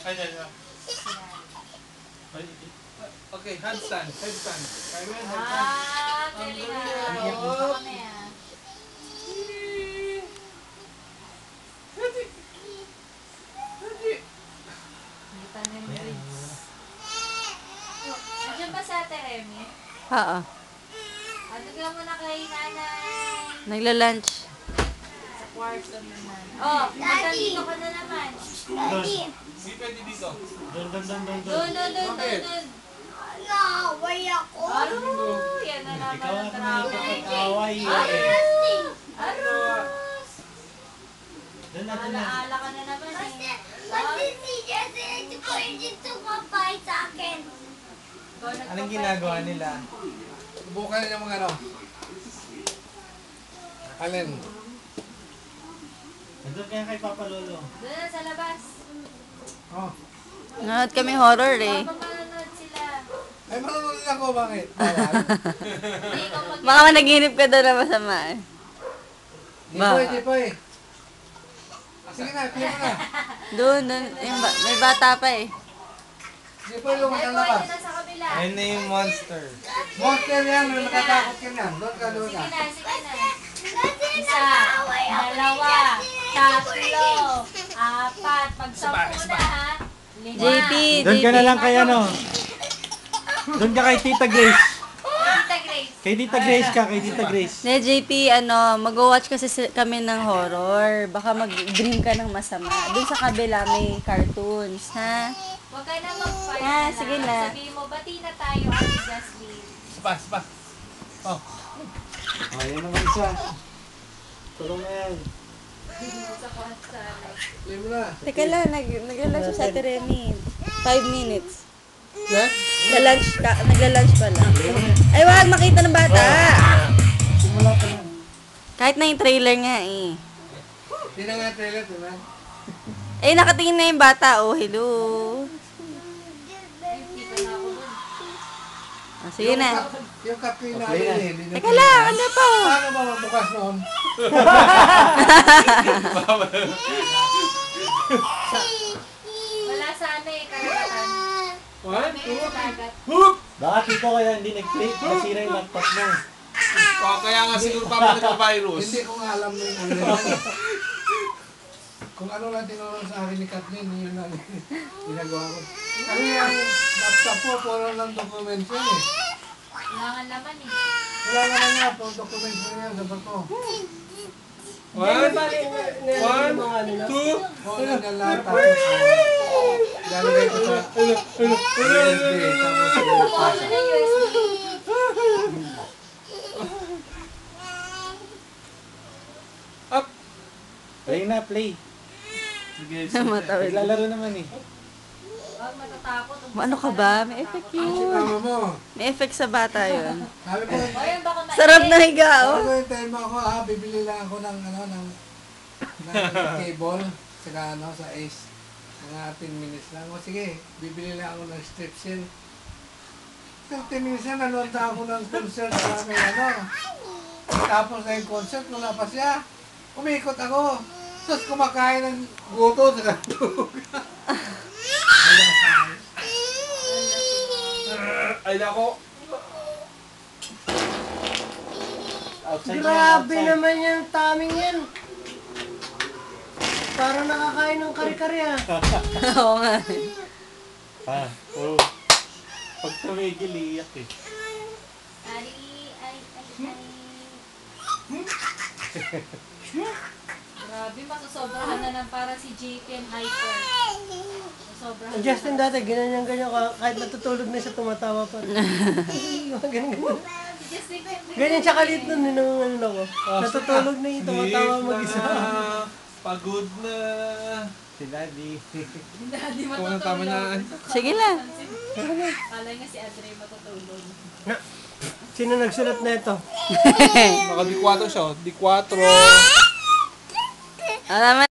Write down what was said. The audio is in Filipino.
Okay, handstand. Headstand. Galing na. Nandiyan ba sa Ate Remy? Oo. Ano ka muna kay nanay? Nagla-lunch. Sa kwarto naman. Oh, nandito ka na naman. Hindi pwede dito. Doon. Naway ako. Yan na naman ang trabaho. Away. Arus! Doon na. Alaala ka na naman eh. Kasi si Jesse pwede tumapay sa akin. Anong ginagawa nila? Subukan niya mga ano. Alin? Nandun kaya kay Papa Lolo. Doon na sa labas. Oh. Nanood kami horror eh. Manonood sila. Ay, marunong din ako. Bakit? Bawal. Hindi ko mag- Baka managinip ka doon na masama eh. Di po eh. Sige na, pili mo na. Doon. May bata pa eh. Di po yung Ay, labas. pwede na sa kabila. Ayun na yung monster. Monster yan, natatakot ka yan. Doon ka. Sige na. Kasi Isa, naway ako ni dalawa, tatlo, apat. Pag-sampu na ha. Lima. JP, Doon ka na lang kay ano. Doon ka kay Tita Grace. Tita Grace. Kay Tita Grace ka, kay Tita Grace. Ne, JP, mag-watch kasi kami ng horror. Baka mag-dream ka ng masama. Doon sa kabila may cartoons, ha? Huwag ka na mag-fight Ah, na sige lang. na. Sabihin mo, bati na tayo, Ate Jasmine. Spa. Oh. Oh, yan naman isa. Tulong na yan. Sa kwarto. Pili mo na. Teka lang, nagla-lunch sa Ate Remy. 5 minutes. Yes? Nagla-lunch pa lang. Ay, wag makita ng bata. Simula pa lang. Kahit na yung trailer nga eh. Hindi na nga trailer, di ba? Eh, nakatingin na yung bata. Oh, hello. Dito na ako dun. Ah, sige na. Yung kape na Okay na. alin. Teka lang, ano pa oh. Paano ba magbukas noon? Wala sana eh, karagatan. One, May two, dagat. Baka tito kaya hindi nag-click. Nasira yung laptop mo. Kaya nga siguro pa mga nagka-virus. Hindi ko nga alam yung ano yun. Kung ano lang tinulong sa akin ni Kathleen, yun lang ginagawa ko. Kasi yung laptop po, puro lang documents yun eh. Wala nga laman eh. Wala naman nga po, documents mo yan, sabi ko. One, two, Wala na lahat tapos lalagay ko sa USB, tapos Kung ano na USB. Play na, play. Matawid. Naglalaro naman eh. Huwag matatakot. Ano ka ba? May effect si yun. mama mo. May effect sa bata yun. Sabi ko, O yan, baka mainit. Sarap na higa oh. bago yung time ako bibili lang ako ng cable, saka sa Ace. Mga 10 minutes lang. O sige, bibili lang ako ng strip seal. 15 minutes na nanood na ako ng concert sa may Tapos na yung concert, wala pa siya. Umikot ako. Tapos kumakain ng guto sa katulog. Ay nako. Outside Grabe outside. naman yung timing yan. Parang nakakain ng kare-kare ah. Oo nga. Ah, oo. Pag tumigil, iiyak eh. Ay. Grabe, masusobrahan na ng para si JP and Hyper. Masusobrahan Ang Justin dati, ganyan-ganyan ka. Kahit natutulog na siya, tumatawa pa rin. Ganyan-ganyan. Si Justin pa yung Ganyan siya kalit nun, ninangalan ako. Natutulog na yung tumatawa mag-isa. Pagod na. Si Daddy. Hindi Kung tama na. matutulog. Sige lang. Kala nga si Andre matutulog. Sino nagsulat na ito? Naka D4 siya. D4. Alam